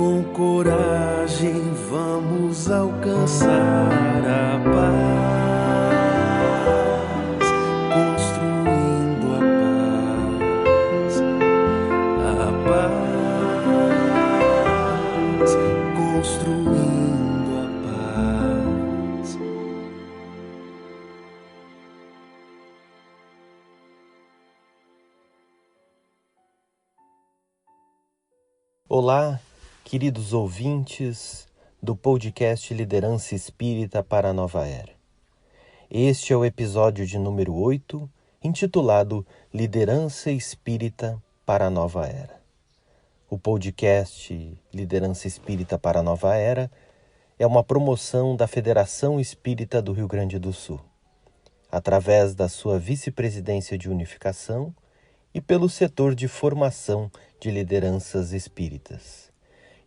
Com coragem vamos alcançar a paz, construindo a paz, construindo a paz. Olá, queridos ouvintes do podcast Liderança Espírita para a Nova Era. Este é o episódio de número 8, intitulado Liderança Espírita para a Nova Era. O podcast Liderança Espírita para a Nova Era é uma promoção da Federação Espírita do Rio Grande do Sul, através da sua vice-presidência de unificação e pelo setor de formação de lideranças espíritas.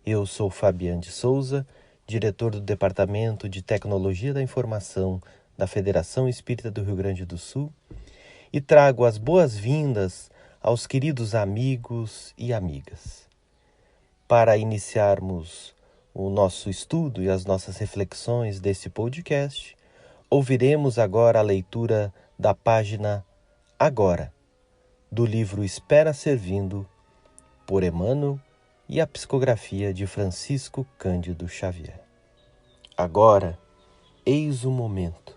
Eu sou Fabiano de Souza, diretor do Departamento de Tecnologia da Informação da Federação Espírita do Rio Grande do Sul, e trago as boas-vindas aos queridos amigos e amigas. Para iniciarmos o nosso estudo e as nossas reflexões desse podcast, ouviremos agora a leitura da página Agora, do livro Espera Servindo, por Emmanuel, e a psicografia de Francisco Cândido Xavier. Agora, eis o momento.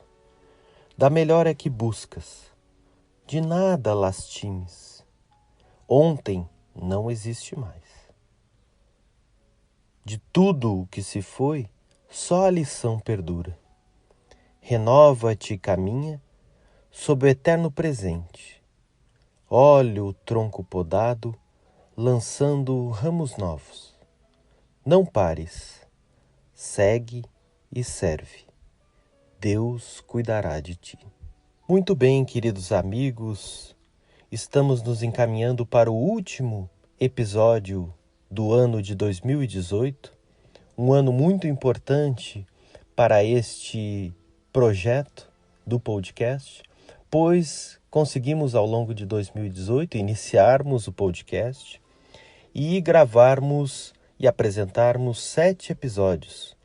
Da melhora que buscas, de nada lastimes. Ontem não existe mais. De tudo o que se foi, só a lição perdura. Renova-te e caminha sob o eterno presente. Olha o tronco podado, lançando ramos novos. Não pares, segue e serve. Deus cuidará de ti. Muito bem, queridos amigos, estamos nos encaminhando para o último episódio do ano de 2018, um ano muito importante para este projeto do podcast, pois conseguimos ao longo de 2018 iniciarmos o podcast e gravarmos e apresentarmos 7 episódios,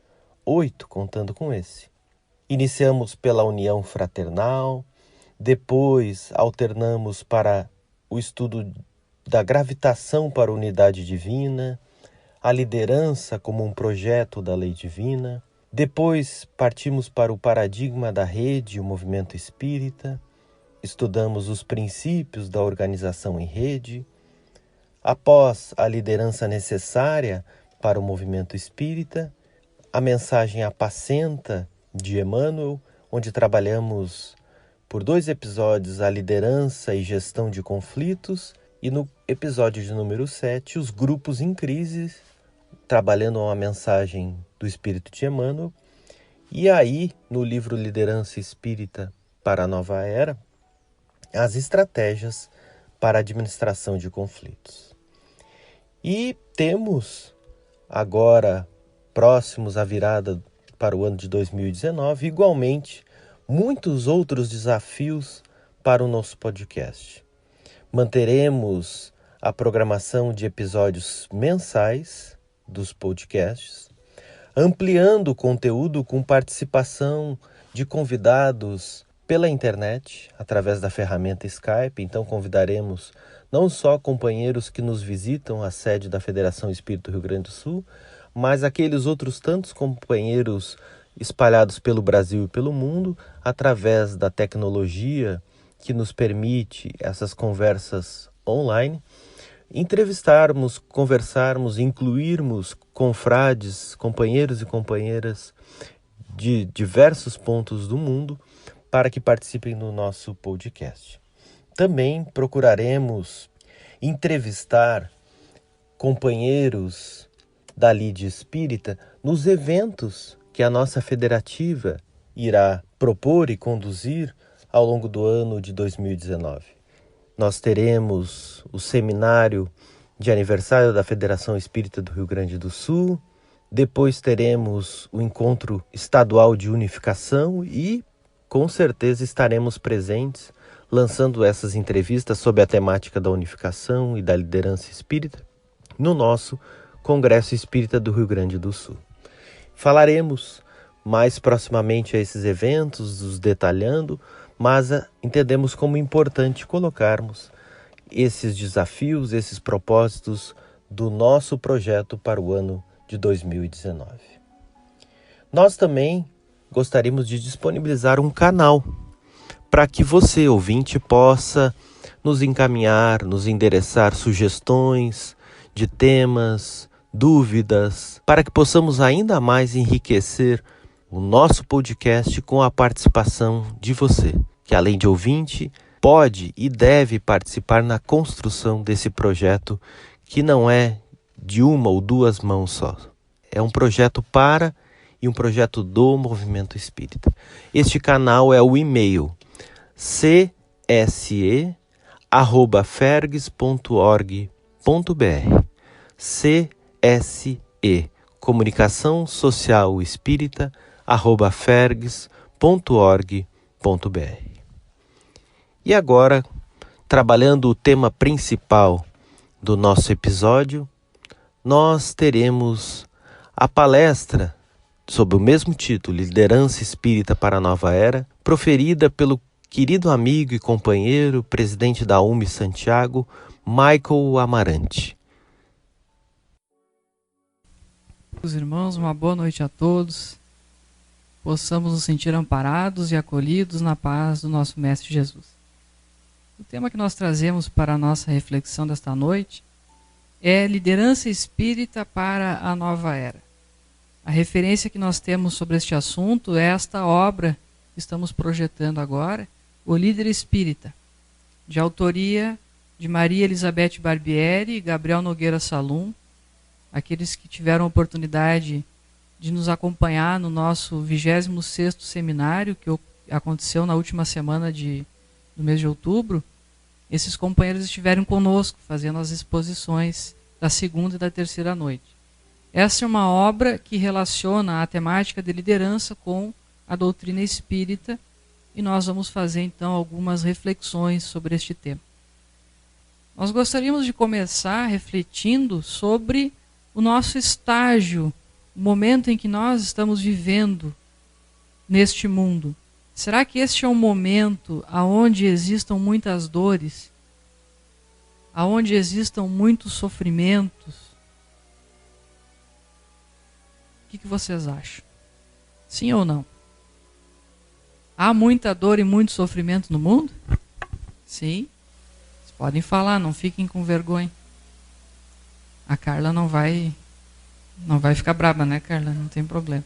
8 contando com esse. Iniciamos pela união fraternal, depois alternamos para o estudo da gravitação para a unidade divina, a liderança como um projeto da lei divina, depois partimos para o paradigma da rede e o movimento espírita, estudamos os princípios da organização em rede. Após a liderança necessária para o movimento espírita, a mensagem apacenta de Emmanuel, onde trabalhamos por 2 episódios a liderança e gestão de conflitos, e no episódio de número 7, os grupos em crise, trabalhando uma mensagem do Espírito de Emmanuel. E aí, no livro Liderança Espírita para a Nova Era, as estratégias para a administração de conflitos. E temos agora, próximos à virada para o ano de 2019, igualmente, muitos outros desafios para o nosso podcast. Manteremos a programação de episódios mensais dos podcasts, ampliando o conteúdo com participação de convidados pela internet, através da ferramenta Skype. Então convidaremos não só companheiros que nos visitam a sede da Federação Espírita do Rio Grande do Sul, mas aqueles outros tantos companheiros espalhados pelo Brasil e pelo mundo, através da tecnologia que nos permite essas conversas online, entrevistarmos, conversarmos, incluirmos confrades, companheiros e companheiras de diversos pontos do mundo para que participem do nosso podcast. Também procuraremos entrevistar companheiros da Lide Espírita nos eventos que a nossa federativa irá propor e conduzir ao longo do ano de 2019. Nós teremos o seminário de aniversário da Federação Espírita do Rio Grande do Sul, depois teremos o encontro estadual de unificação e, com certeza, estaremos presentes lançando essas entrevistas sobre a temática da unificação e da liderança espírita no nosso Congresso Espírita do Rio Grande do Sul. Falaremos mais proximamente a esses eventos, os detalhando, mas entendemos como importante colocarmos esses desafios, esses propósitos do nosso projeto para o ano de 2019. Nós também gostaríamos de disponibilizar um canal para que você, ouvinte, possa nos encaminhar, nos endereçar sugestões de temas, dúvidas, para que possamos ainda mais enriquecer o nosso podcast com a participação de você, que além de ouvinte, pode e deve participar na construção desse projeto que não é de uma ou duas mãos só. É um projeto para e um projeto do Movimento Espírita. Este canal é o e-mail cse@fergs.org.br. CSE, Comunicação Social Espírita, @fergs.org.br. E agora, trabalhando o tema principal do nosso episódio, nós teremos a palestra sob o mesmo título, Liderança Espírita para a Nova Era, proferida pelo querido amigo e companheiro, presidente da UME Santiago, Michael Amarante. Os irmãos, uma boa noite a todos. Possamos nos sentir amparados e acolhidos na paz do nosso Mestre Jesus. O tema que nós trazemos para a nossa reflexão desta noite é Liderança Espírita para a Nova Era. A referência que nós temos sobre este assunto é esta obra que estamos projetando agora, O Líder Espírita, de autoria de Maria Elizabeth Barbieri e Gabriel Nogueira Salum. Aqueles que tiveram a oportunidade de nos acompanhar no nosso 26º seminário, que aconteceu na última semana do mês de outubro, esses companheiros estiveram conosco, fazendo as exposições da segunda e da terceira noite. Essa é uma obra que relaciona a temática de liderança com a doutrina espírita, e nós vamos fazer então algumas reflexões sobre este tema. Nós gostaríamos de começar refletindo sobre o nosso estágio, o momento em que nós estamos vivendo neste mundo. Será que este é um momento onde existam muitas dores, onde existam muitos sofrimentos? O que vocês acham? Sim ou não? Há muita dor e muito sofrimento no mundo? Sim. Vocês podem falar, não fiquem com vergonha. A Carla não vai ficar braba, né, Carla? Não tem problema.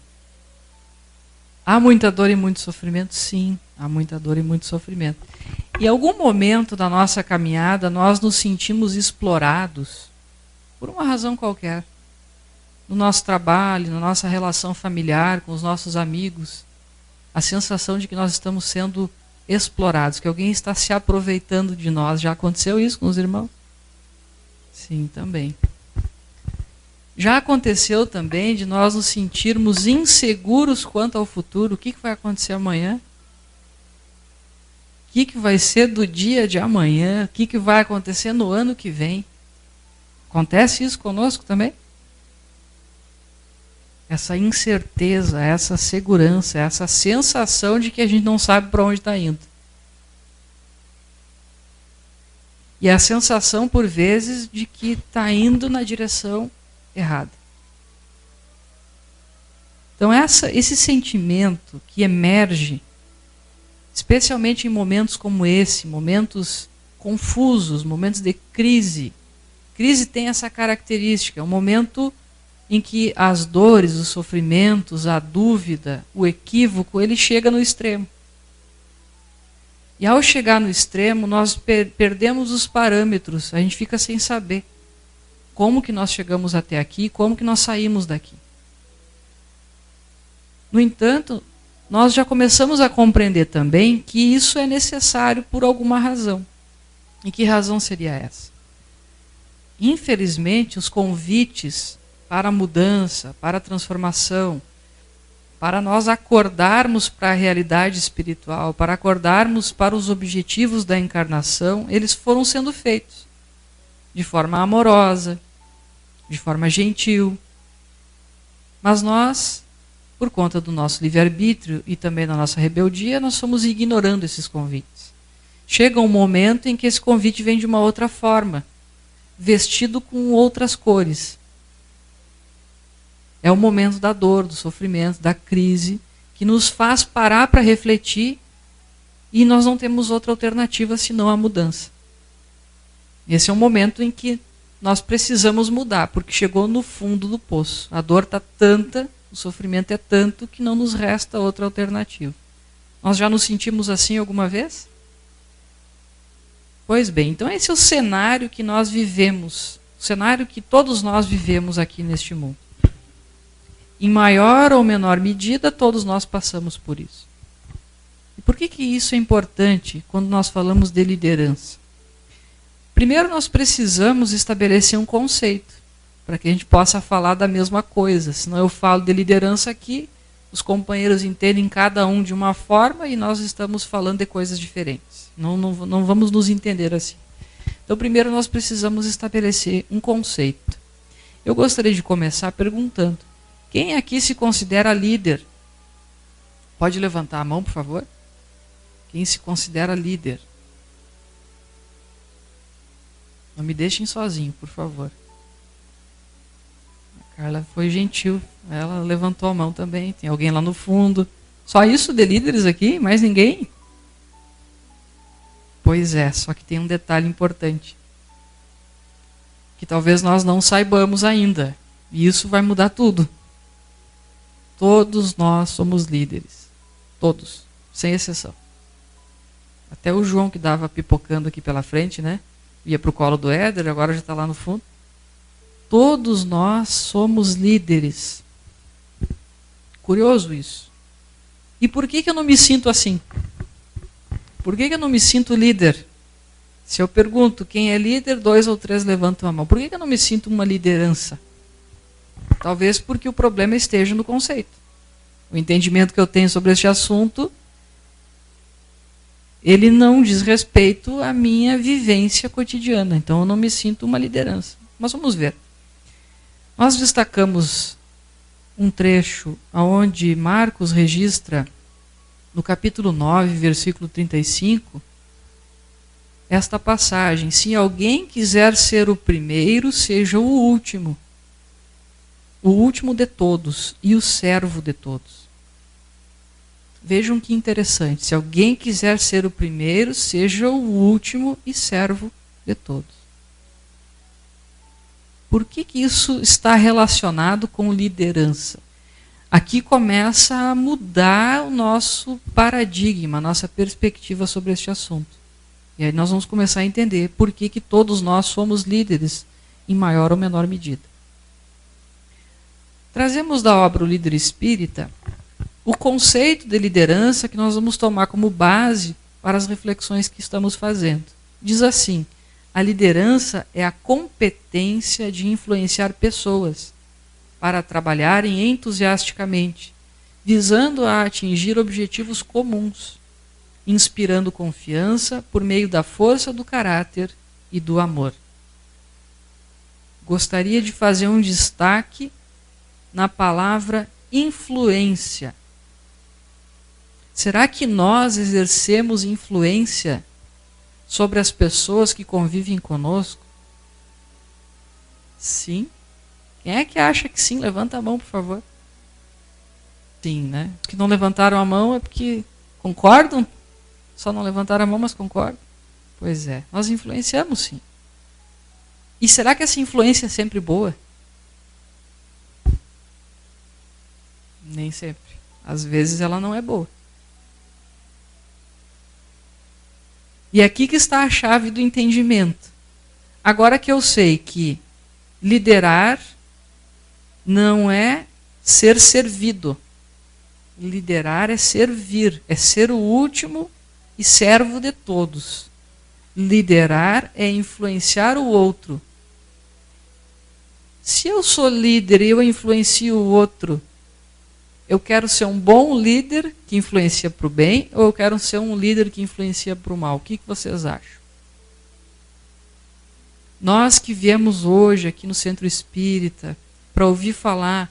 Há muita dor e muito sofrimento? Sim, há muita dor e muito sofrimento. Em algum momento da nossa caminhada, nós nos sentimos explorados por uma razão qualquer. No nosso trabalho, na nossa relação familiar, com os nossos amigos. A sensação de que nós estamos sendo explorados, que alguém está se aproveitando de nós. Já aconteceu isso com os irmãos? Sim, também. Já aconteceu também de nós nos sentirmos inseguros quanto ao futuro. O que vai acontecer amanhã? O que vai ser do dia de amanhã? O que vai acontecer no ano que vem? Acontece isso conosco também? Essa incerteza, essa segurança, essa sensação de que a gente não sabe para onde está indo. E a sensação, por vezes, de que está indo na direção errada. Então esse sentimento que emerge, especialmente em momentos como esse, momentos confusos, momentos de crise. Crise tem essa característica, é um momento em que as dores, os sofrimentos, a dúvida, o equívoco, ele chega no extremo. E ao chegar no extremo, nós perdemos os parâmetros, a gente fica sem saber como que nós chegamos até aqui, como que nós saímos daqui. No entanto, nós já começamos a compreender também que isso é necessário por alguma razão. E que razão seria essa? Infelizmente, os convites para a mudança, para a transformação, para nós acordarmos para a realidade espiritual, para acordarmos para os objetivos da encarnação, eles foram sendo feitos de forma amorosa, de forma gentil. Mas nós, por conta do nosso livre-arbítrio e também da nossa rebeldia, nós fomos ignorando esses convites. Chega um momento em que esse convite vem de uma outra forma, vestido com outras cores. É o momento da dor, do sofrimento, da crise, que nos faz parar para refletir e nós não temos outra alternativa senão a mudança. Esse é um momento em que nós precisamos mudar, porque chegou no fundo do poço. A dor está tanta, o sofrimento é tanto, que não nos resta outra alternativa. Nós já nos sentimos assim alguma vez? Pois bem, então esse é o cenário que nós vivemos, o cenário que todos nós vivemos aqui neste mundo. Em maior ou menor medida, todos nós passamos por isso. E por que isso é importante quando nós falamos de liderança? Primeiro, nós precisamos estabelecer um conceito, para que a gente possa falar da mesma coisa. Senão eu falo de liderança aqui, os companheiros entendem cada um de uma forma e nós estamos falando de coisas diferentes. Não vamos nos entender assim. Então, primeiro nós precisamos estabelecer um conceito. Eu gostaria de começar perguntando, quem aqui se considera líder? Pode levantar a mão, por favor? Quem se considera líder? Não me deixem sozinho, por favor. A Carla foi gentil. Ela levantou a mão também. Tem alguém lá no fundo. Só isso de líderes aqui? Mais ninguém? Pois é, só que tem um detalhe importante. Que talvez nós não saibamos ainda. E isso vai mudar tudo. Todos nós somos líderes. Todos. Sem exceção. Até o João que dava pipocando aqui pela frente, né? Ia para o colo do Éder, agora já está lá no fundo. Todos nós somos líderes. Curioso isso. E por que eu não me sinto assim? Por que eu não me sinto líder? Se eu pergunto quem é líder, 2 ou 3 levantam a mão. Por que eu não me sinto uma liderança? Talvez porque o problema esteja no conceito. O entendimento que eu tenho sobre este assunto, ele não diz respeito à minha vivência cotidiana. Então eu não me sinto uma liderança. Mas vamos ver. Nós destacamos um trecho onde Marcos registra, no capítulo 9, versículo 35, esta passagem: se alguém quiser ser o primeiro, seja o último de todos e o servo de todos. Vejam que interessante. Se alguém quiser ser o primeiro, seja o último e servo de todos. Por que isso está relacionado com liderança? Aqui começa a mudar o nosso paradigma, a nossa perspectiva sobre este assunto. E aí nós vamos começar a entender por que todos nós somos líderes, em maior ou menor medida. Trazemos da obra O Líder Espírita o conceito de liderança que nós vamos tomar como base para as reflexões que estamos fazendo. Diz assim: a liderança é a competência de influenciar pessoas para trabalharem entusiasticamente, visando a atingir objetivos comuns, inspirando confiança por meio da força do caráter e do amor. Gostaria de fazer um destaque na palavra influência. Será que nós exercemos influência sobre as pessoas que convivem conosco? Sim. Quem é que acha que sim? Levanta a mão, por favor. Sim, né? Os que não levantaram a mão é porque concordam? Só não levantaram a mão, mas concordam? Pois é, nós influenciamos sim. E será que essa influência é sempre boa? Nem sempre. Às vezes ela não é boa. E aqui que está a chave do entendimento. Agora que eu sei que liderar não é ser servido. Liderar é servir, é ser o último e servo de todos. Liderar é influenciar o outro. Se eu sou líder e eu influencio o outro, eu quero ser um bom líder que influencia para o bem, ou eu quero ser um líder que influencia para o mal? O que vocês acham? Nós que viemos hoje aqui no Centro Espírita para ouvir falar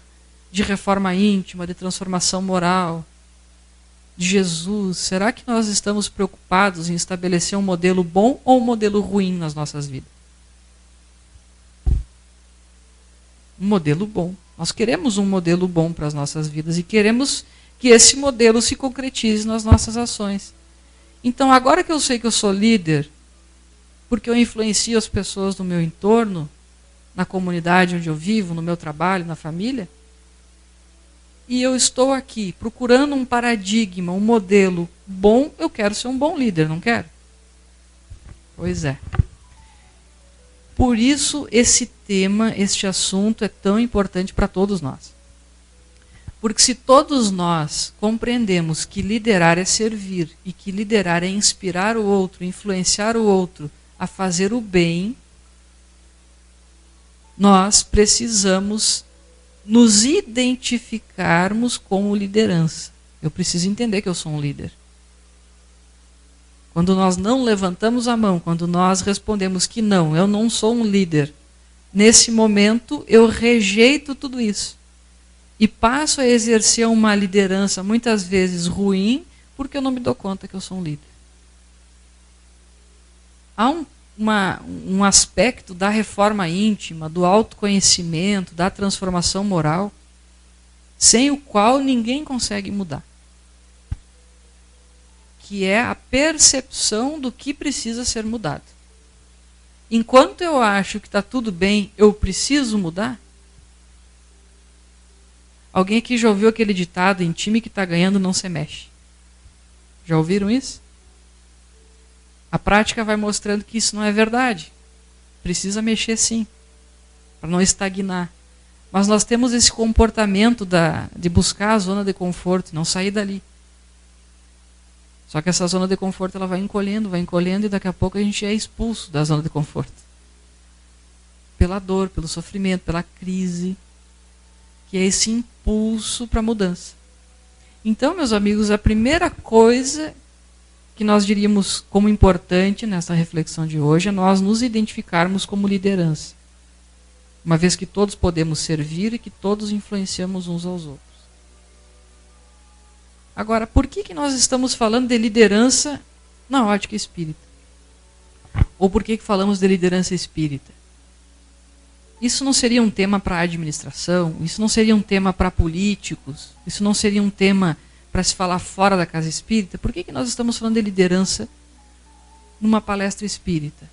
de reforma íntima, de transformação moral, de Jesus, será que nós estamos preocupados em estabelecer um modelo bom ou um modelo ruim nas nossas vidas? Um modelo bom. Nós queremos um modelo bom para as nossas vidas e queremos que esse modelo se concretize nas nossas ações. Então, agora que eu sei que eu sou líder, porque eu influencio as pessoas do meu entorno, na comunidade onde eu vivo, no meu trabalho, na família, e eu estou aqui procurando um paradigma, um modelo bom, eu quero ser um bom líder, não quero? Pois é. Por isso esse tema, este assunto é tão importante para todos nós. Porque se todos nós compreendemos que liderar é servir e que liderar é inspirar o outro, influenciar o outro a fazer o bem, nós precisamos nos identificarmos como liderança. Eu preciso entender que eu sou um líder. Quando nós não levantamos a mão, quando nós respondemos que não, eu não sou um líder, nesse momento eu rejeito tudo isso. E passo a exercer uma liderança muitas vezes ruim, porque eu não me dou conta que eu sou um líder. Há um aspecto da reforma íntima, do autoconhecimento, da transformação moral, sem o qual ninguém consegue mudar. Que é a percepção do que precisa ser mudado. Enquanto eu acho que está tudo bem, eu preciso mudar? Alguém aqui já ouviu aquele ditado, em time que está ganhando não se mexe? Já ouviram isso? A prática vai mostrando que isso não é verdade. Precisa mexer sim, para não estagnar. Mas nós temos esse comportamento de buscar a zona de conforto, não sair dali. Só que essa zona de conforto ela vai encolhendo e daqui a pouco a gente é expulso da zona de conforto. Pela dor, pelo sofrimento, pela crise, que é esse impulso para a mudança. Então, meus amigos, a primeira coisa que nós diríamos como importante nessa reflexão de hoje é nós nos identificarmos como liderança. Uma vez que todos podemos servir e que todos influenciamos uns aos outros. Agora, por que nós estamos falando de liderança na ótica espírita? Ou por que falamos de liderança espírita? Isso não seria um tema para a administração, isso não seria um tema para políticos, isso não seria um tema para se falar fora da casa espírita. Por que nós estamos falando de liderança numa palestra espírita?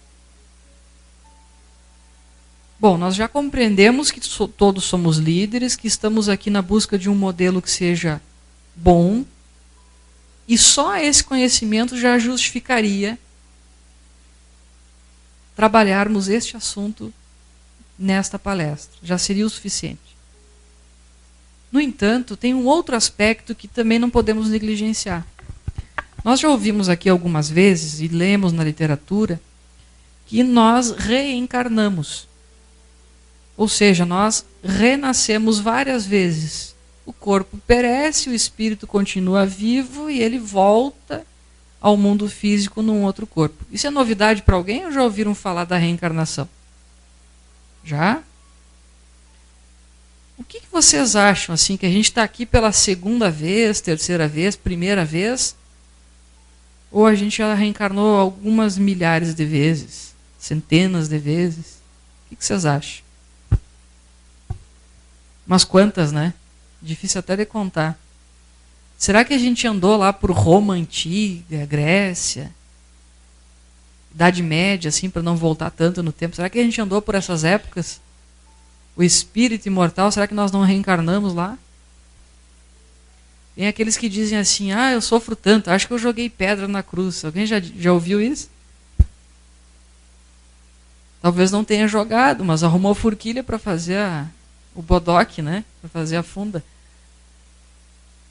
Bom, nós já compreendemos que todos somos líderes, que estamos aqui na busca de um modelo que seja bom, e só esse conhecimento já justificaria trabalharmos este assunto nesta palestra. Já seria o suficiente. No entanto, tem um outro aspecto que também não podemos negligenciar. Nós já ouvimos aqui algumas vezes, e lemos na literatura, que nós reencarnamos. Ou seja, nós renascemos várias vezes. O corpo perece, o espírito continua vivo e ele volta ao mundo físico num outro corpo. Isso é novidade para alguém ou já ouviram falar da reencarnação? Já? O que vocês acham, assim, que a gente está aqui pela segunda vez, terceira vez, primeira vez? Ou a gente já reencarnou algumas milhares de vezes, centenas de vezes? O que vocês acham? Umas quantas, né? Difícil até de contar. Será que a gente andou lá por Roma Antiga, Grécia, Idade Média, assim, para não voltar tanto no tempo? Será que a gente andou por essas épocas? O espírito imortal, será que nós não reencarnamos lá? Tem aqueles que dizem assim, eu sofro tanto, acho que eu joguei pedra na cruz. Alguém já ouviu isso? Talvez não tenha jogado, mas arrumou forquilha para fazer o bodoque, né? Para fazer a funda.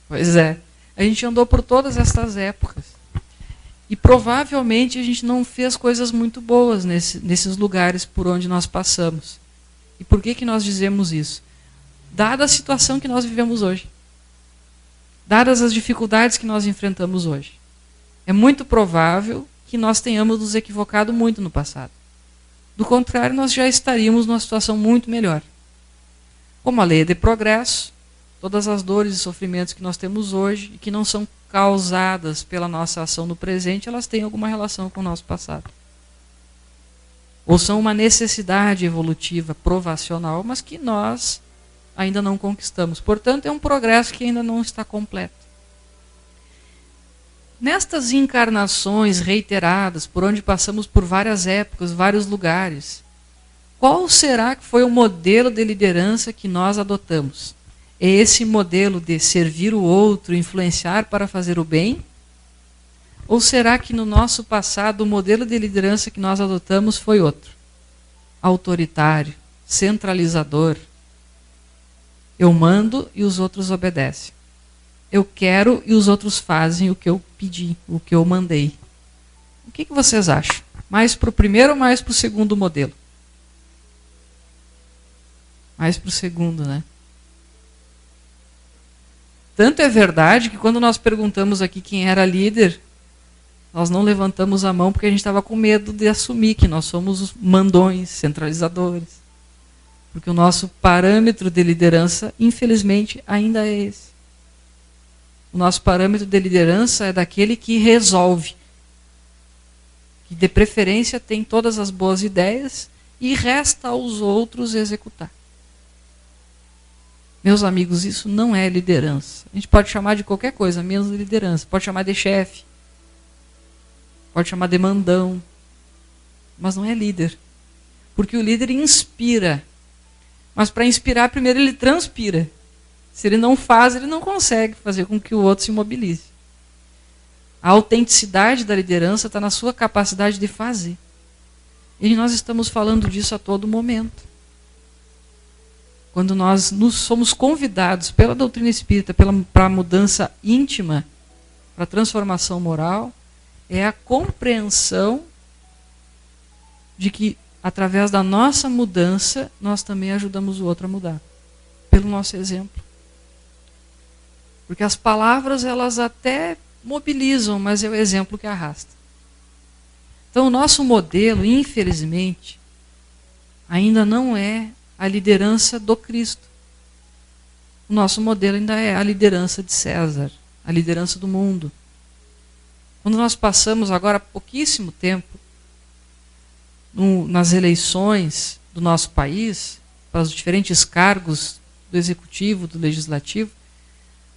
Pois é. A gente andou por todas estas épocas. E provavelmente a gente não fez coisas muito boas nesses lugares por onde nós passamos. E por que nós dizemos isso? Dada a situação que nós vivemos hoje. Dadas as dificuldades que nós enfrentamos hoje. É muito provável que nós tenhamos nos equivocado muito no passado. Do contrário, nós já estaríamos numa situação muito melhor. Como a lei é de progresso, todas as dores e sofrimentos que nós temos hoje e que não são causadas pela nossa ação no presente, elas têm alguma relação com o nosso passado. Ou são uma necessidade evolutiva, provacional, mas que nós ainda não conquistamos. Portanto, é um progresso que ainda não está completo. Nestas encarnações reiteradas, por onde passamos por várias épocas, vários lugares, qual será que foi o modelo de liderança que nós adotamos? É esse modelo de servir o outro, influenciar para fazer o bem? Ou será que no nosso passado o modelo de liderança que nós adotamos foi outro? Autoritário, centralizador. Eu mando e os outros obedecem. Eu quero e os outros fazem o que eu pedi, o que eu mandei. O que vocês acham? Mais para o primeiro ou mais para o segundo modelo? Mais para o segundo, né? Tanto é verdade que quando nós perguntamos aqui quem era líder, nós não levantamos a mão porque a gente estava com medo de assumir que nós somos os mandões, centralizadores. Porque o nosso parâmetro de liderança, infelizmente, ainda é esse. O nosso parâmetro de liderança é daquele que resolve, que de preferência tem todas as boas ideias e resta aos outros executar. Meus amigos, isso não é liderança. A gente pode chamar de qualquer coisa, menos liderança. Pode chamar de chefe, pode chamar de mandão, mas não é líder. Porque o líder inspira, mas para inspirar primeiro ele transpira. Se ele não faz, ele não consegue fazer com que o outro se mobilize. A autenticidade da liderança está na sua capacidade de fazer. E nós estamos falando disso a todo momento. Quando nós somos convidados pela doutrina espírita para a mudança íntima, para a transformação moral, é a compreensão de que, através da nossa mudança, nós também ajudamos o outro a mudar. Pelo nosso exemplo. Porque as palavras, elas até mobilizam, mas é o exemplo que arrasta. Então, o nosso modelo, infelizmente, ainda não é a liderança do Cristo. O nosso modelo ainda é a liderança de César, a liderança do mundo. Quando nós passamos agora há pouquíssimo tempo nas eleições do nosso país, para os diferentes cargos do executivo, do legislativo,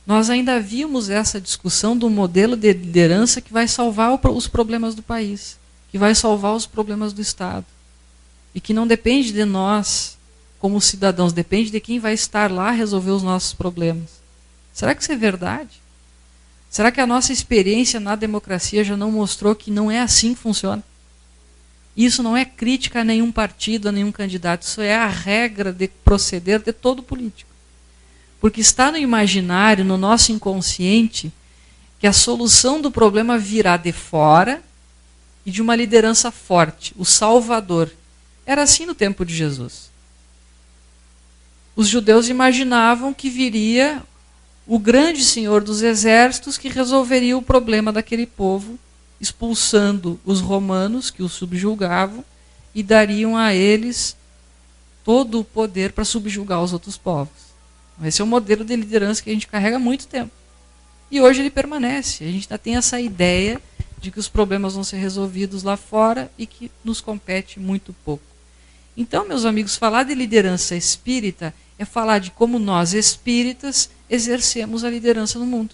nós ainda víamos essa discussão do modelo de liderança que vai salvar os problemas do país, que vai salvar os problemas do Estado. E que não depende de nós, como cidadãos, depende de quem vai estar lá a resolver os nossos problemas. Será que isso é verdade? Será que a nossa experiência na democracia já não mostrou que não é assim que funciona? Isso não é crítica a nenhum partido, a nenhum candidato, isso é a regra de proceder de todo político. Porque está no imaginário, no nosso inconsciente, que a solução do problema virá de fora e de uma liderança forte, o Salvador. Era assim no tempo de Jesus. Os judeus imaginavam que viria o grande Senhor dos exércitos que resolveria o problema daquele povo, expulsando os romanos que os subjugavam e dariam a eles todo o poder para subjugar os outros povos. Esse é o modelo de liderança que a gente carrega há muito tempo. E hoje ele permanece. A gente ainda tem essa ideia de que os problemas vão ser resolvidos lá fora e que nos compete muito pouco. Então, meus amigos, falar de liderança espírita é falar de como nós, espíritas, exercemos a liderança no mundo.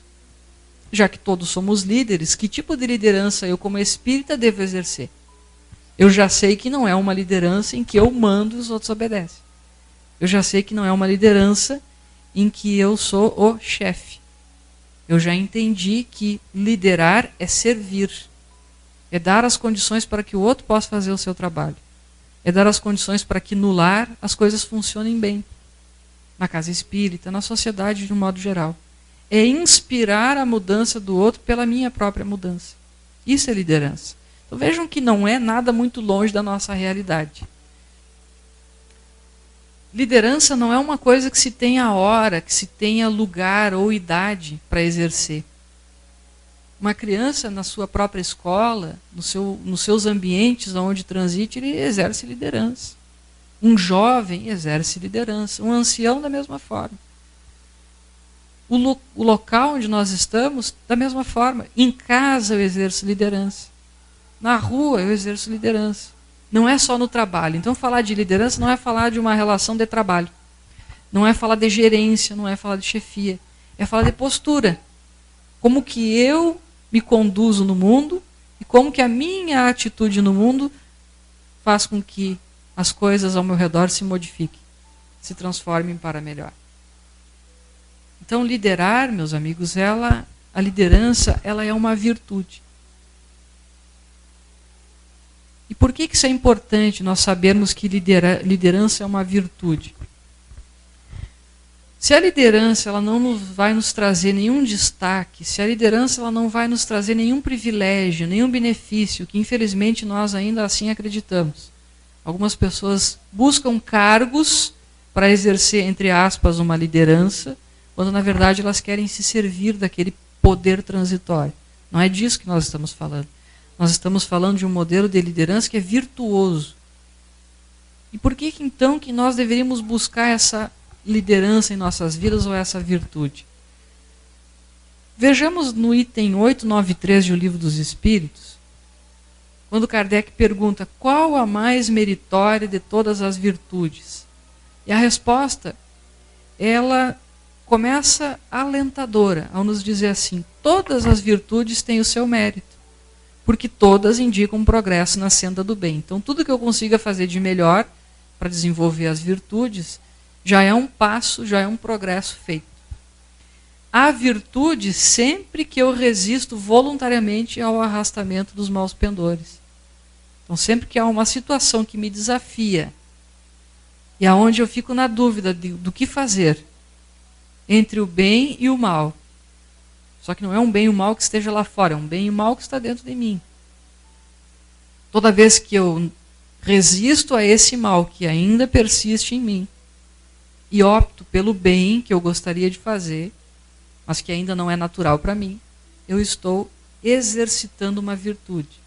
Já que todos somos líderes, que tipo de liderança eu, como espírita, devo exercer? Eu já sei que não é uma liderança em que eu mando e os outros obedecem. Eu já sei que não é uma liderança em que eu sou o chefe. Eu já entendi que liderar é servir. É dar as condições para que o outro possa fazer o seu trabalho. É dar as condições para que no lar as coisas funcionem bem. Na casa espírita, na sociedade de um modo geral. É inspirar a mudança do outro pela minha própria mudança. Isso é liderança. Então vejam que não é nada muito longe da nossa realidade. Liderança não é uma coisa que se tenha hora, que se tenha lugar ou idade para exercer. Uma criança, na sua própria escola, nos seus ambientes onde transite, ele exerce liderança. Um jovem exerce liderança. Um ancião, da mesma forma. O local onde nós estamos, da mesma forma. Em casa eu exerço liderança. Na rua eu exerço liderança. Não é só no trabalho. Então falar de liderança não é falar de uma relação de trabalho. Não é falar de gerência, não é falar de chefia. É falar de postura. Como que eu me conduzo no mundo e como que a minha atitude no mundo faz com que as coisas ao meu redor se modifiquem, se transformem para melhor. Então, liderar, meus amigos, a liderança, ela é uma virtude. E por que isso é importante, nós sabermos que liderança é uma virtude? Se a liderança ela não vai nos trazer nenhum destaque, se a liderança ela não vai nos trazer nenhum privilégio, nenhum benefício, que infelizmente nós ainda assim acreditamos. Algumas pessoas buscam cargos para exercer, entre aspas, uma liderança, quando na verdade elas querem se servir daquele poder transitório. Não é disso que nós estamos falando. Nós estamos falando de um modelo de liderança que é virtuoso. E por que então que nós deveríamos buscar essa liderança em nossas vidas ou essa virtude? Vejamos no item 893 do Livro dos Espíritos, quando Kardec pergunta qual a mais meritória de todas as virtudes. E a resposta, ela começa alentadora, ao nos dizer assim: todas as virtudes têm o seu mérito, porque todas indicam um progresso na senda do bem. Então tudo que eu consiga fazer de melhor para desenvolver as virtudes, já é um passo, já é um progresso feito. Há virtude sempre que eu resisto voluntariamente ao arrastamento dos maus pendores. Então sempre que há uma situação que me desafia, e aonde eu fico na dúvida do que fazer, entre o bem e o mal. Só que não é um bem e o mal que esteja lá fora, é um bem e o mal que está dentro de mim. Toda vez que eu resisto a esse mal que ainda persiste em mim, e opto pelo bem que eu gostaria de fazer, mas que ainda não é natural para mim, eu estou exercitando uma virtude.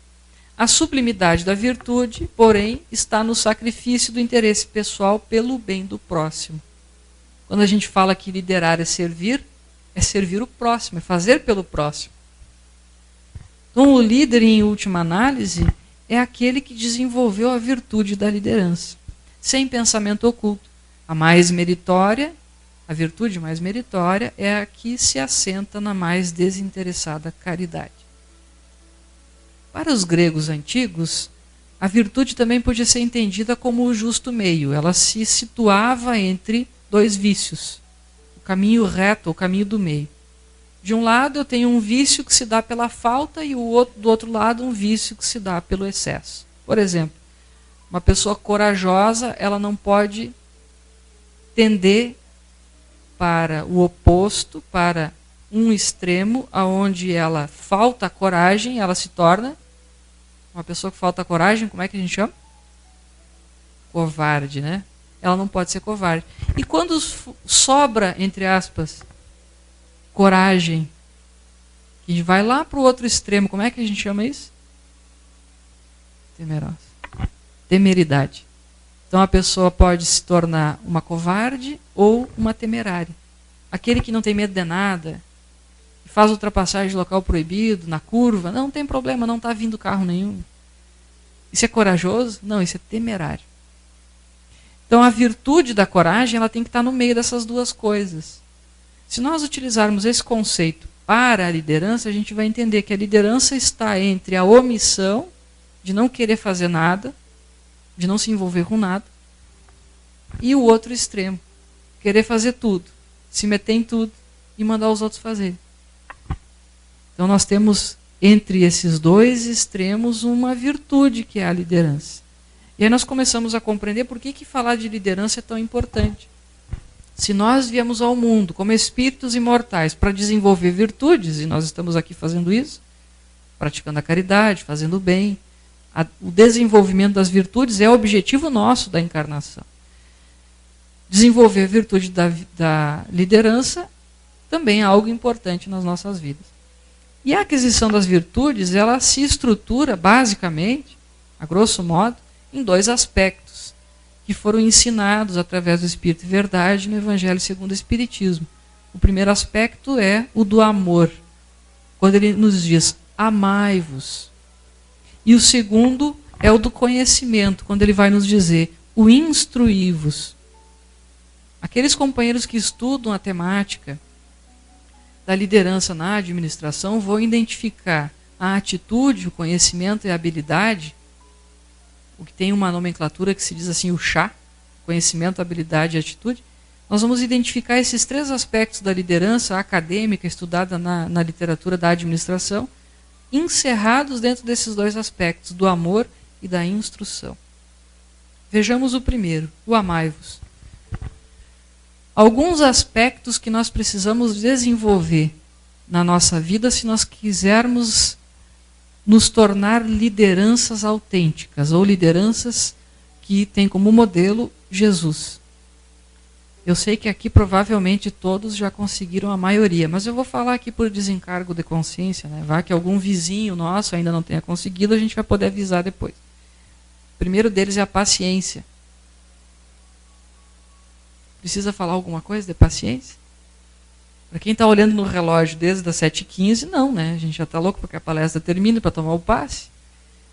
A sublimidade da virtude, porém, está no sacrifício do interesse pessoal pelo bem do próximo. Quando a gente fala que liderar é servir o próximo, é fazer pelo próximo. Então, o líder, em última análise, é aquele que desenvolveu a virtude da liderança, sem pensamento oculto. A mais meritória, a virtude mais meritória, é a que se assenta na mais desinteressada caridade. Para os gregos antigos, a virtude também podia ser entendida como o justo meio. Ela se situava entre dois vícios, o caminho reto, o caminho do meio. De um lado eu tenho um vício que se dá pela falta e do outro lado um vício que se dá pelo excesso. Por exemplo, uma pessoa corajosa, ela não pode tender para o oposto, para um extremo, aonde ela falta a coragem, ela se torna uma pessoa que falta a coragem. Como é que a gente chama? Covarde, né? Ela não pode ser covarde. E quando sobra, entre aspas, coragem, a gente vai lá para o outro extremo, como é que a gente chama isso? Temerosa. Temeridade. Então a pessoa pode se tornar uma covarde ou uma temerária. Aquele que não tem medo de nada, que faz ultrapassagem de local proibido, na curva, não tem problema, não está vindo carro nenhum. Isso é corajoso? Não, isso é temerário. Então a virtude da coragem, ela tem que estar no meio dessas duas coisas. Se nós utilizarmos esse conceito para a liderança, a gente vai entender que a liderança está entre a omissão, de não querer fazer nada, de não se envolver com nada, e o outro extremo, querer fazer tudo, se meter em tudo e mandar os outros fazer. Então nós temos entre esses dois extremos uma virtude que é a liderança. E aí nós começamos a compreender por que falar de liderança é tão importante. Se nós viemos ao mundo como espíritos imortais para desenvolver virtudes, e nós estamos aqui fazendo isso, praticando a caridade, fazendo o bem, o desenvolvimento das virtudes é o objetivo nosso da encarnação. Desenvolver a virtude da liderança também é algo importante nas nossas vidas. E a aquisição das virtudes, ela se estrutura basicamente, a grosso modo, em 2 aspectos que foram ensinados através do Espírito e Verdade no Evangelho segundo o Espiritismo. O primeiro aspecto é o do amor, quando ele nos diz, amai-vos. E o segundo é o do conhecimento, quando ele vai nos dizer, o instruí-vos. Aqueles companheiros que estudam a temática da liderança na administração vão identificar a atitude, o conhecimento e a habilidade, o que tem uma nomenclatura que se diz assim, o chá, conhecimento, habilidade e atitude. Nós vamos identificar esses 3 aspectos da liderança acadêmica estudada na literatura da administração, encerrados dentro desses 2 aspectos, do amor e da instrução. Vejamos o primeiro, o amai-vos. Alguns aspectos que nós precisamos desenvolver na nossa vida se nós quisermos nos tornar lideranças autênticas, ou lideranças que têm como modelo Jesus. Eu sei que aqui provavelmente todos já conseguiram a maioria, mas eu vou falar aqui por desencargo de consciência, né? Vai que algum vizinho nosso ainda não tenha conseguido, a gente vai poder avisar depois. O primeiro deles é a paciência. Precisa falar alguma coisa de paciência? Para quem está olhando no relógio desde as 7h15, não, né? A gente já está louco para que a palestra termine, para tomar o passe.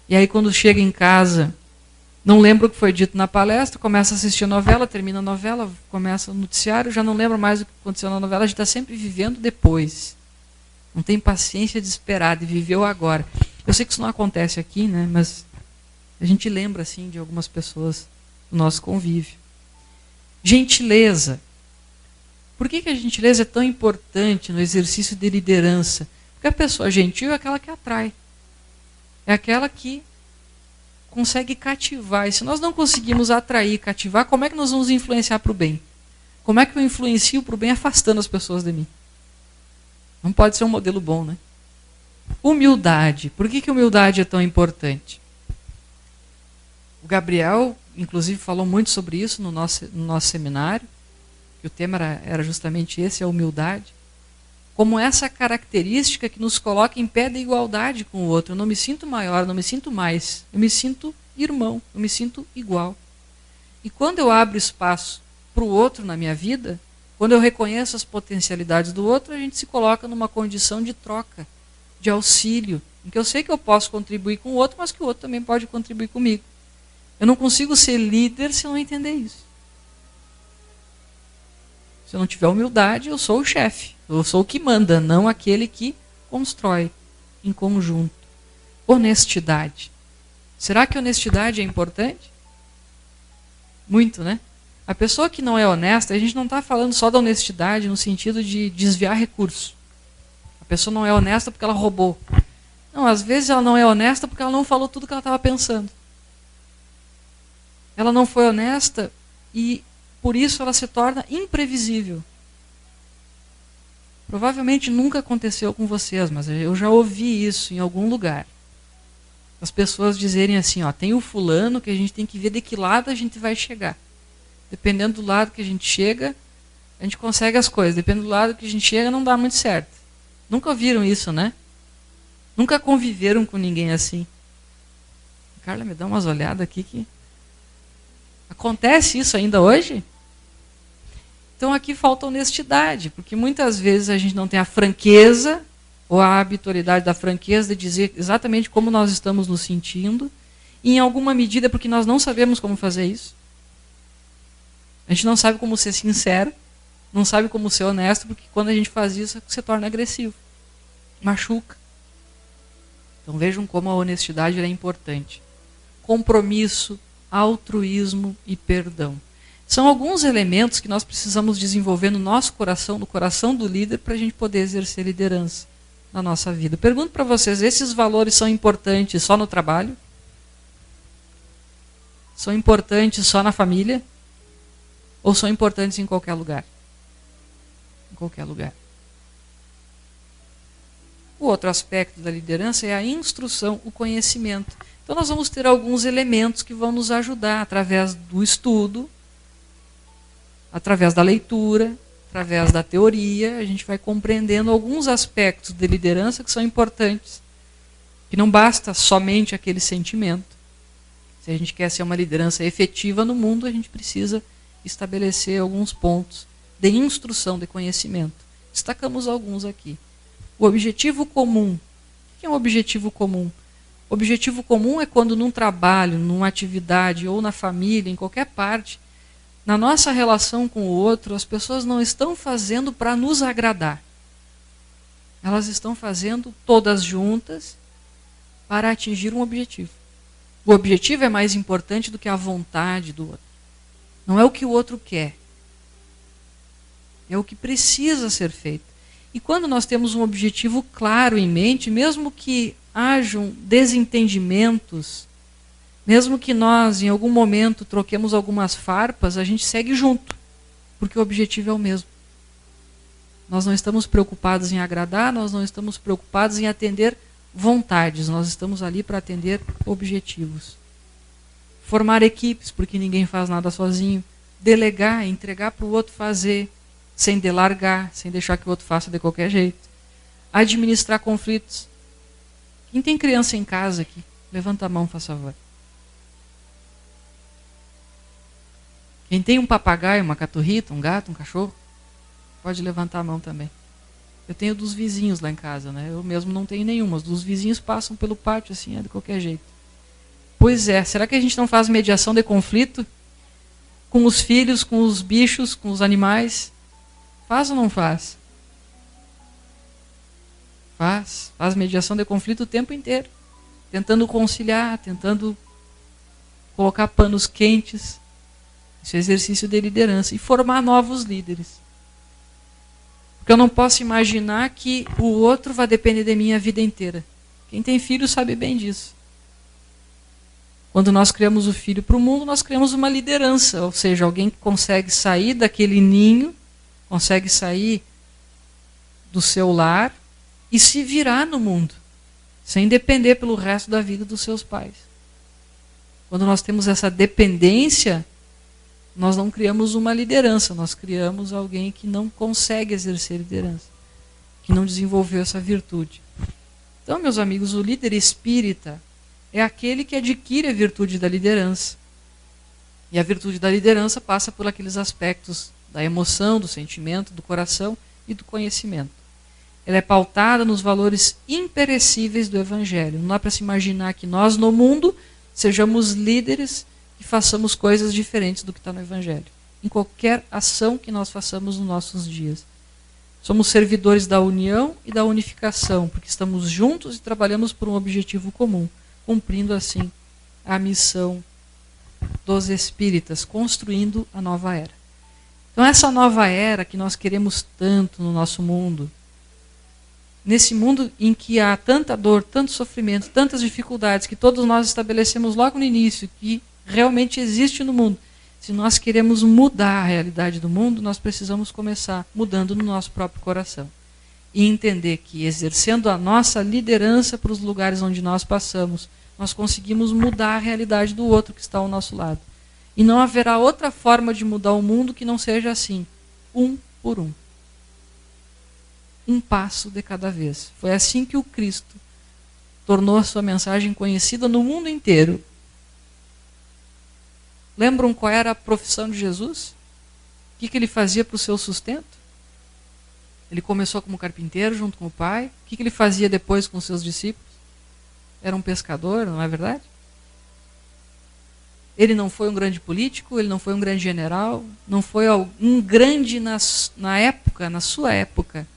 E aí quando chega em casa, não lembra o que foi dito na palestra, começa a assistir a novela, termina a novela, começa o noticiário, já não lembra mais o que aconteceu na novela, a gente está sempre vivendo depois. Não tem paciência de esperar, de viver o agora. Eu sei que isso não acontece aqui, né? Mas a gente lembra assim de algumas pessoas do nosso convívio. Gentileza. Por que a gentileza é tão importante no exercício de liderança? Porque a pessoa gentil é aquela que atrai. É aquela que consegue cativar. E se nós não conseguimos atrair, cativar, como é que nós vamos influenciar para o bem? Como é que eu influencio para o bem afastando as pessoas de mim? Não pode ser um modelo bom, né? Humildade. Por que humildade é tão importante? O Gabriel, inclusive, falou muito sobre isso no nosso seminário, que o tema era justamente esse, a humildade. Como essa característica que nos coloca em pé de igualdade com o outro. Eu não me sinto maior, não me sinto mais. Eu me sinto irmão, eu me sinto igual. E quando eu abro espaço para o outro na minha vida, quando eu reconheço as potencialidades do outro, a gente se coloca numa condição de troca, de auxílio, em que eu sei que eu posso contribuir com o outro, mas que o outro também pode contribuir comigo. Eu não consigo ser líder se eu não entender isso. Se eu não tiver humildade, eu sou o chefe. Eu sou o que manda, não aquele que constrói em conjunto. Honestidade. Será que honestidade é importante? Muito, né? A pessoa que não é honesta, a gente não está falando só da honestidade no sentido de desviar recursos. A pessoa não é honesta porque ela roubou. Não, às vezes ela não é honesta porque ela não falou tudo que ela estava pensando. Ela não foi honesta e por isso ela se torna imprevisível. Provavelmente nunca aconteceu com vocês, mas eu já ouvi isso em algum lugar. As pessoas dizerem assim, ó, tem o fulano que a gente tem que ver de que lado a gente vai chegar. Dependendo do lado que a gente chega, a gente consegue as coisas. Dependendo do lado que a gente chega, não dá muito certo. Nunca ouviram isso, né? Nunca conviveram com ninguém assim. Carla, me dá umas olhadas aqui que... Acontece isso ainda hoje? Então aqui falta honestidade, porque muitas vezes a gente não tem a franqueza ou a habitualidade da franqueza de dizer exatamente como nós estamos nos sentindo, e em alguma medida porque nós não sabemos como fazer isso. A gente não sabe como ser sincero, não sabe como ser honesto, porque quando a gente faz isso, se torna agressivo, machuca. Então vejam como a honestidade é importante. Compromisso, altruísmo e perdão. São alguns elementos que nós precisamos desenvolver no nosso coração, no coração do líder, para a gente poder exercer liderança na nossa vida. Pergunto para vocês, esses valores são importantes só no trabalho? São importantes só na família? Ou são importantes em qualquer lugar? Em qualquer lugar. O outro aspecto da liderança é a instrução, o conhecimento. Então nós vamos ter alguns elementos que vão nos ajudar através do estudo, através da leitura, através da teoria, a gente vai compreendendo alguns aspectos de liderança que são importantes, que não basta somente aquele sentimento. Se a gente quer ser uma liderança efetiva no mundo, a gente precisa estabelecer alguns pontos de instrução, de conhecimento. Destacamos alguns aqui. O objetivo comum. O que é um objetivo comum? O objetivo comum é quando num trabalho, numa atividade ou na família, em qualquer parte, na nossa relação com o outro, as pessoas não estão fazendo para nos agradar. Elas estão fazendo todas juntas para atingir um objetivo. O objetivo é mais importante do que a vontade do outro. Não é o que o outro quer. É o que precisa ser feito. E quando nós temos um objetivo claro em mente, mesmo que hajam desentendimentos, mesmo que nós, em algum momento, troquemos algumas farpas, a gente segue junto, porque o objetivo é o mesmo. Nós não estamos preocupados em agradar, nós não estamos preocupados em atender vontades, nós estamos ali para atender objetivos. Formar equipes, porque ninguém faz nada sozinho. Delegar, entregar para o outro fazer, sem delargar, sem deixar que o outro faça de qualquer jeito. Administrar conflitos. Quem tem criança em casa aqui? Levanta a mão, por favor. Quem tem um papagaio, uma caturrita, um gato, um cachorro, pode levantar a mão também. Eu tenho dos vizinhos lá em casa, né? Eu mesmo não tenho nenhuma. Os dos vizinhos passam pelo pátio assim, de qualquer jeito. Pois é, será que a gente não faz mediação de conflito com os filhos, com os bichos, com os animais? Faz ou não faz? Faz mediação de conflito o tempo inteiro, tentando conciliar, tentando colocar panos quentes. Isso é exercício de liderança. E formar novos líderes. Porque eu não posso imaginar que o outro vai depender de mim a vida inteira. Quem tem filho sabe bem disso. Quando nós criamos o filho para o mundo, nós criamos uma liderança. Ou seja, alguém que consegue sair daquele ninho, consegue sair do seu lar e se virar no mundo, sem depender pelo resto da vida dos seus pais. Quando nós temos essa dependência, nós não criamos uma liderança, nós criamos alguém que não consegue exercer liderança, que não desenvolveu essa virtude. Então, meus amigos, o líder espírita é aquele que adquire a virtude da liderança. E a virtude da liderança passa por aqueles aspectos da emoção, do sentimento, do coração e do conhecimento. Ela é pautada nos valores imperecíveis do Evangelho. Não dá para se imaginar que nós, no mundo, sejamos líderes e façamos coisas diferentes do que está no Evangelho. Em qualquer ação que nós façamos nos nossos dias. Somos servidores da união e da unificação, porque estamos juntos e trabalhamos por um objetivo comum, cumprindo assim a missão dos espíritas, construindo a nova era. Então essa nova era que nós queremos tanto no nosso mundo, nesse mundo em que há tanta dor, tanto sofrimento, tantas dificuldades, que todos nós estabelecemos logo no início, que realmente existe no mundo. Se nós queremos mudar a realidade do mundo, nós precisamos começar mudando no nosso próprio coração. E entender que exercendo a nossa liderança para os lugares onde nós passamos, nós conseguimos mudar a realidade do outro que está ao nosso lado. E não haverá outra forma de mudar o mundo que não seja assim, um por um. Um passo de cada vez. Foi assim que o Cristo tornou a sua mensagem conhecida no mundo inteiro. Lembram qual era a profissão de Jesus? O que ele fazia para o seu sustento? Ele começou como carpinteiro junto com o Pai. O que ele fazia depois com os seus discípulos? Era um pescador, não é verdade? Ele não foi um grande político, ele não foi um grande general, não foi um grande na época, na sua época,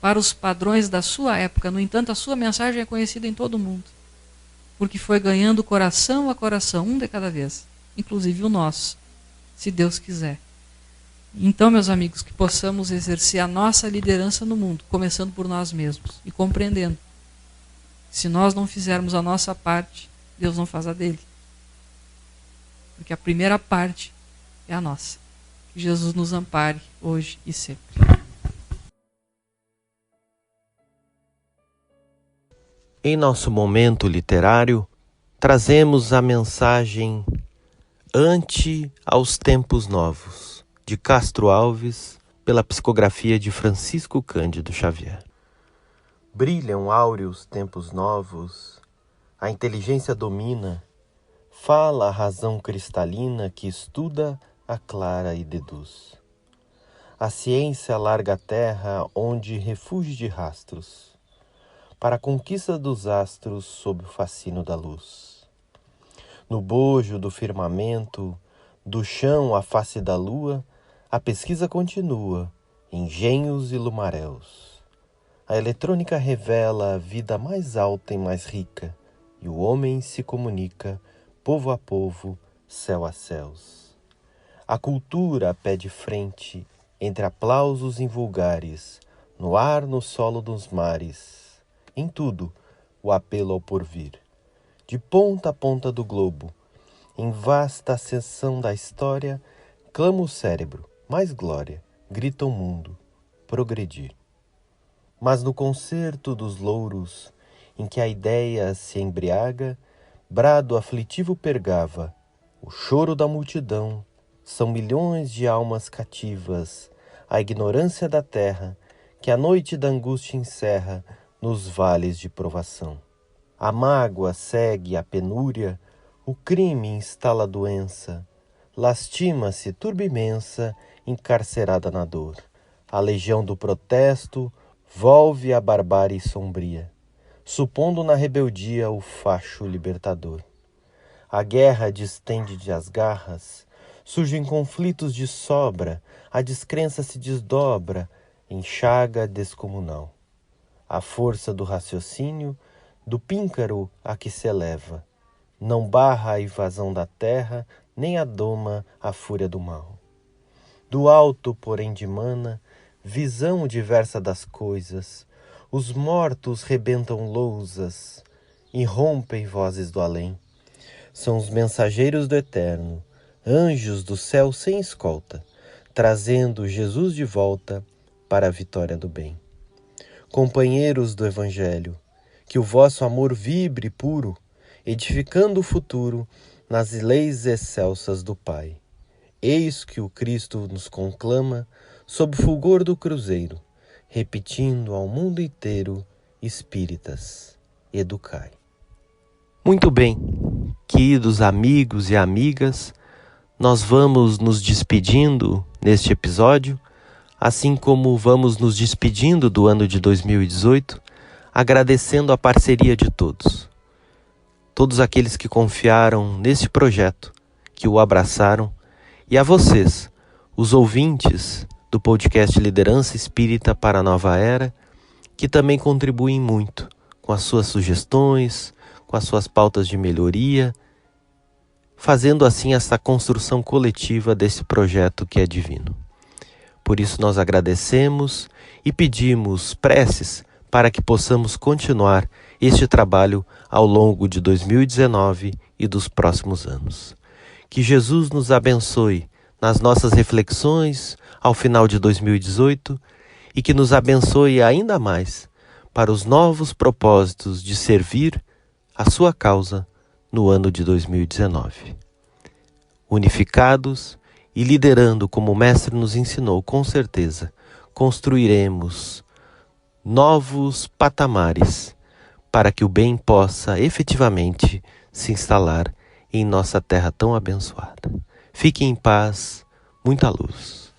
para os padrões da sua época. No entanto, a sua mensagem é conhecida em todo o mundo, porque foi ganhando coração a coração, um de cada vez, inclusive o nosso, se Deus quiser. Então, meus amigos, que possamos exercer a nossa liderança no mundo, começando por nós mesmos e compreendendo. Se nós não fizermos a nossa parte, Deus não faz a dele. Porque a primeira parte é a nossa. Que Jesus nos ampare hoje e sempre. Em nosso momento literário, trazemos a mensagem Ante aos Tempos Novos, de Castro Alves, pela psicografia de Francisco Cândido Xavier. Brilham áureos tempos novos, a inteligência domina, fala a razão cristalina que estuda, aclara e deduz. A ciência larga a terra onde refúgio de rastros, para a conquista dos astros sob o fascínio da luz. No bojo do firmamento, do chão à face da lua, a pesquisa continua, engenhos e lumaréus. A eletrônica revela a vida mais alta e mais rica, e o homem se comunica, povo a povo, céu a céus. A cultura pede frente, entre aplausos invulgares, no ar, no solo dos mares, em tudo, o apelo ao porvir. De ponta a ponta do globo, em vasta seção da história, clama o cérebro, mais glória, grita o mundo, progredir. Mas no concerto dos louros, em que a ideia se embriaga, brado aflitivo pergava, o choro da multidão, são milhões de almas cativas, a ignorância da terra, que a noite da angústia encerra nos vales de provação. A mágoa segue a penúria, o crime instala a doença, lastima-se turba imensa, encarcerada na dor. A legião do protesto volve a barbárie sombria, supondo na rebeldia o facho libertador. A guerra distende as garras, surgem conflitos de sobra, a descrença se desdobra em chaga descomunal. A força do raciocínio, do píncaro a que se eleva, não barra a invasão da terra, nem adoma a fúria do mal. Do alto, porém, dimana visão diversa das coisas, os mortos rebentam lousas, irrompem vozes do além. São os mensageiros do eterno, anjos do céu sem escolta, trazendo Jesus de volta para a vitória do bem. Companheiros do Evangelho, que o vosso amor vibre puro, edificando o futuro nas leis excelsas do Pai. Eis que o Cristo nos conclama sob o fulgor do cruzeiro, repetindo ao mundo inteiro, espíritas, educai. Muito bem, queridos amigos e amigas, nós vamos nos despedindo neste episódio, assim como vamos nos despedindo do ano de 2018, agradecendo a parceria de todos. Todos aqueles que confiaram nesse projeto, que o abraçaram, e a vocês, os ouvintes do podcast Liderança Espírita para a Nova Era, que também contribuem muito com as suas sugestões, com as suas pautas de melhoria, fazendo assim essa construção coletiva desse projeto que é divino. Por isso nós agradecemos e pedimos preces para que possamos continuar este trabalho ao longo de 2019 e dos próximos anos. Que Jesus nos abençoe nas nossas reflexões ao final de 2018 e que nos abençoe ainda mais para os novos propósitos de servir a sua causa no ano de 2019. Unificados e liderando como o Mestre nos ensinou, com certeza, construiremos novos patamares para que o bem possa efetivamente se instalar em nossa terra tão abençoada. Fiquem em paz, muita luz.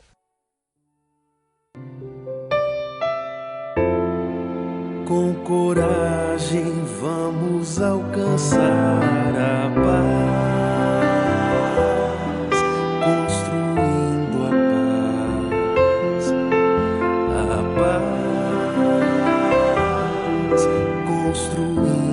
Com coragem vamos alcançar a paz, construindo a paz, construindo